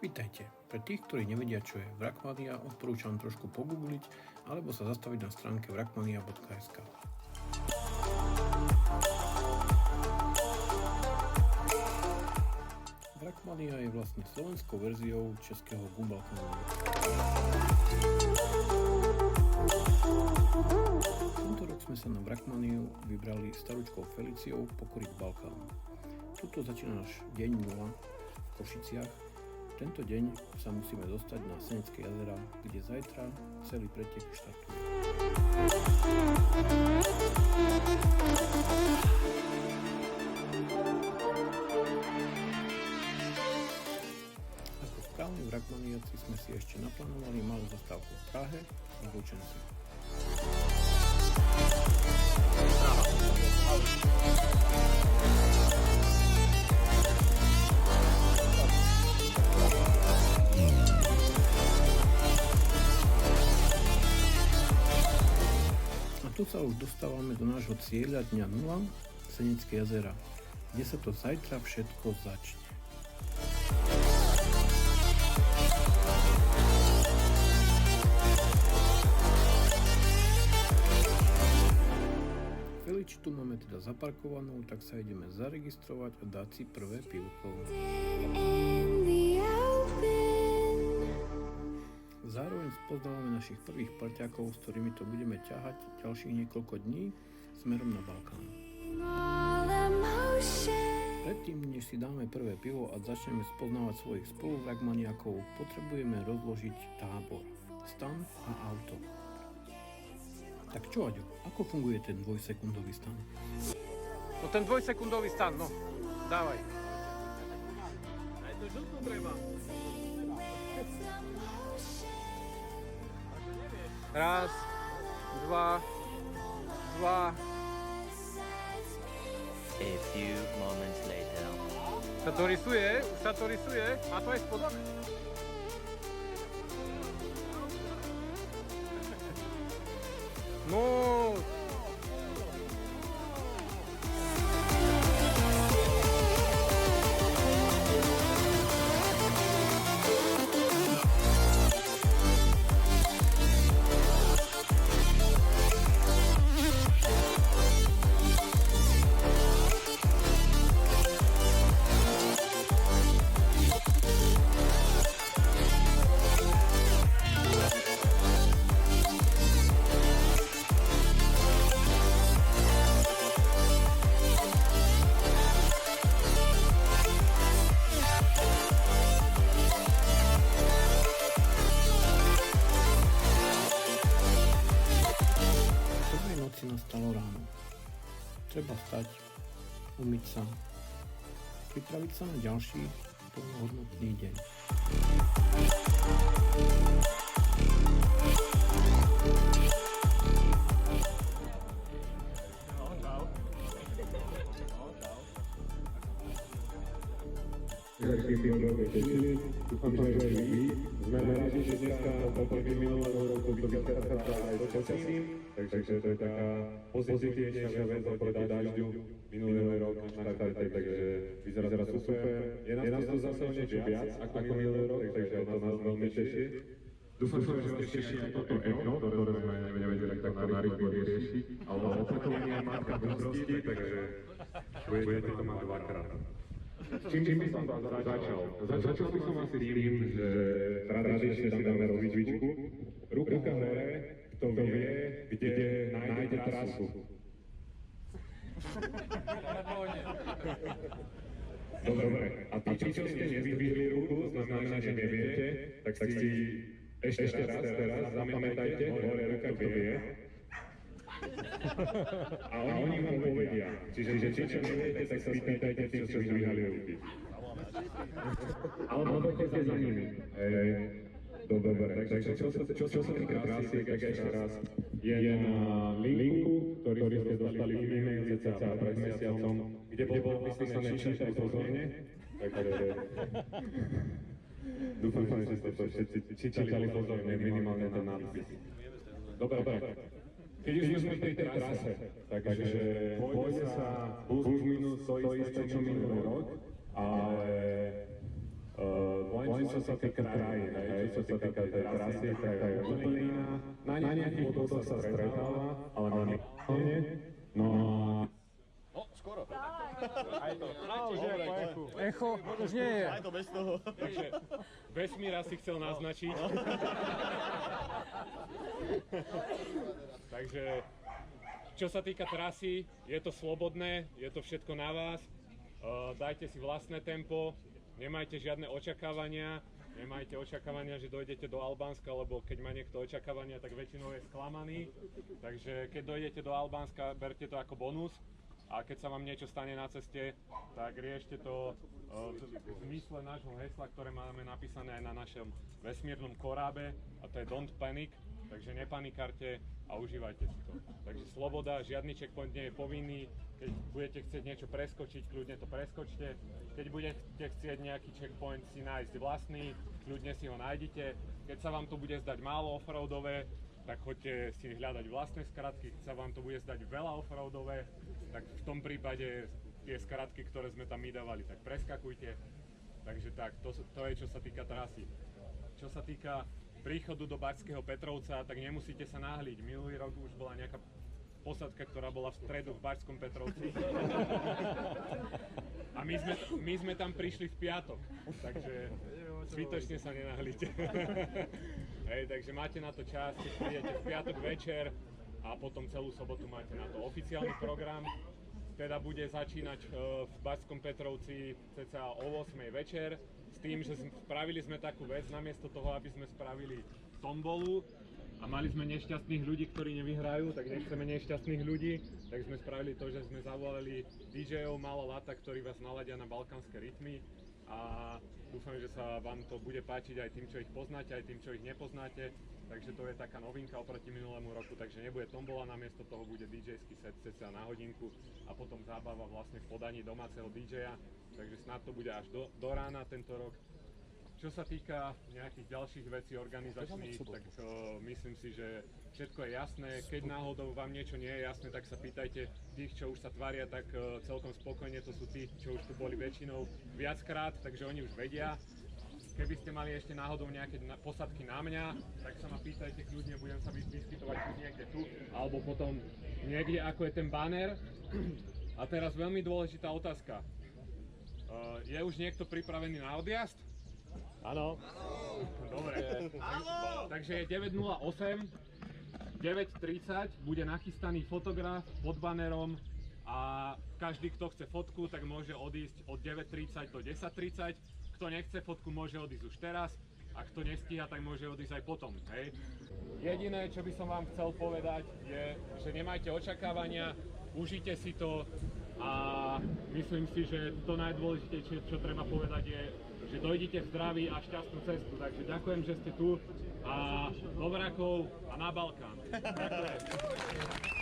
Vítajte. Pre tých, ktorí nevedia, čo je Wrackmania, odporúčam trošku pogoogliť alebo sa zastaviť na stránke wrackmania.sk. Wrackmania je vlastne slovenskou verziou českého Gumbalkanu. Tento rok sme sa na Wrackmaniu vybrali staručkou Feliciou pokoriť Balkán. Tuto začína náš deň 0 v Košiciach. Tento deň sa musíme dostať na Senecké jazera, kde zajtra celý pretek štartuje. Ako správni Wrackmaniaci sme si ešte naplánovali malú zastávku v Prahe a v Lučenci. Tu sa už dostávame do nášho cieľa dňa 0, Senecké jazera, kde sa to zajtra všetko začne. Feliči tu máme teda zaparkovanú, tak sa ideme zaregistrovať a dať si prvé pivko. Zároveň spoznávame našich prvých parťákov, s ktorými to budeme ťahať ďalších niekoľko dní smerom na Balkán. Predtým, než si dáme prvé pivo a začneme spoznávať svojich spolu-wrackmaniakov, potrebujeme rozložiť tábor, stan a auto. Tak čo, Aďo, ako funguje ten dvojsekundový stan? No ten dvojsekundový stan, no, dávaj. Aj to žltú treba. Raz, dva. A few moments later. Sa to rysuje, už sa to rysuje. Má to aj spodok? No. Nastalo ráno. Treba vstať, umyť sa, pripraviť sa na ďalší plnohodnotný deň. Dúfam, že aj vy. Sme radi, že dneska oproti minulého roku vychádza aj do počasí, takže to je taká pozitívnejšia vec oproti dažďu minulý rok na štarte, takže vyzerá to super. Je nás to zase o niečo viac ako minulý rok, takže to nás veľmi teší. Dúfam, že vás teší aj toto ECHO, ktoré sme nevedeli tak narýchlo riešiť, ale opakovanie je matka múdrosti, takže budete to mať dvakrát. Čím by som začal? Začal by som asi tým, že tradične si dáme rozcvičku. Ruka hore, kto vie, kde nájde trasu. Dobre, a tí, čo ste nevyhli ruku, znamená, že neviete, tak si ešte raz teraz zapamätajte, hore ruka, kto vie. A oni vám povedia. Čiže čo neviete, tak sa spýtajte tým, čo zdvíhali ruky. Alebo poďte za nimi. Dobre, takže čo sa týka trasy, tak ešte raz. Je na linku, ktorý ste dostali v e-mail cca pred mesiacom, kde bol vypísané čítaj pozorne. Takže dúfam, že ste to všetci čítali pozorne, minimálne ten nápis. Dobre. Keď už sme pri tej trase, takže pôjde sa plus minus to isté, čo minulý rok, ale len čo sa týka krajín, čo sa týka tej trasy, tak je úplne iná. Na nejakých bodoch sa stretáva, ale na nie. No a Skoro. Už je po echu. Echo už nie je. Aj to bez toho. Takže vesmír asi chcel naznačiť. Takže čo sa týka trasy, je to slobodné, je to všetko na vás. Dajte si vlastné tempo, nemajte žiadne očakávania. Nemajte očakávania, že dojdete do Albánska, lebo keď má niekto očakávania, tak väčšinou je sklamaný. Takže keď dojdete do Albánska, berte to ako bonus. A keď sa vám niečo stane na ceste, tak riešte to v zmysle nášho hesla, ktoré máme napísané aj na našom vesmírnom korábe, a to je Don't Panic, takže nepanikarte a užívajte si to. Takže sloboda, žiadny checkpoint nie je povinný, keď budete chcieť niečo preskočiť, kľudne to preskočte. Keď budete chcieť nejaký checkpoint si nájsť vlastný, kľudne si ho nájdete. Keď sa vám to bude zdať málo offroadové, tak choďte si hľadať vlastné skratky. Keď sa vám to bude zdať veľa offroadové, tak v tom prípade tie skratky, ktoré sme tam my dávali, tak preskakujte. Takže tak, to je čo sa týka trasy. Čo sa týka príchodu do Barského Petrovca, tak nemusíte sa náhliť. Minulý rok už bola nejaká posádka, ktorá bola v stredu v Barskom Petrovci. A my sme tam prišli v piatok, takže zbytočne sa nenáhlite. Hej, takže máte na to čas, keď prídete v piatok večer a potom celú sobotu máte na to oficiálny program. Teda bude začínať v Barskom Petrovci cca o 8 večer, s tým, že spravili sme takú vec, namiesto toho, aby sme spravili tombolu a mali sme nešťastných ľudí, ktorí nevyhrajú, tak nechceme nešťastných ľudí, tak sme spravili to, že sme zavolali DJ-ov Malo Lata, ktorí vás naladia na balkánske rytmy, a dúfam, že sa vám to bude páčiť aj tým, čo ich poznáte, aj tým, čo ich nepoznáte. Takže to je taká novinka oproti minulému roku, takže nebude tombola, namiesto toho bude DJ-ský set cca na hodinku a potom zábava vlastne v podaní domáceho DJ-a, takže snad to bude až do rána tento rok. Čo sa týka nejakých ďalších vecí organizačných, tak myslím si, že všetko je jasné. Keď náhodou vám niečo nie je jasné, tak sa pýtajte tých, čo už sa tvária tak celkom spokojne, to sú tí, čo už tu boli väčšinou viackrát, takže oni už vedia. Keby ste mali ešte náhodou nejaké posadky na mňa, tak sa ma pýtajte kľudne, budem sa vyskytovať niekde tu, alebo potom niekde, ako je ten banner. A teraz veľmi dôležitá otázka. Je už niekto pripravený na odjazd? Áno. Dobre. Takže je 9:08, 9:30 bude nachystaný fotograf pod banerom a každý, kto chce fotku, tak môže odísť od 9:30 do 10:30. Kto nechce fotku, môže odísť už teraz a kto nestíha, tak môže odísť aj potom. Hej. Jediné, čo by som vám chcel povedať, je, že nemajte očakávania, užite si to a myslím si, že to najdôležitejšie, čo treba povedať, je, že dojdete v zdraví a šťastnú cestu. Takže ďakujem, že ste tu a do vrakov a na Balkán. Ďakujem.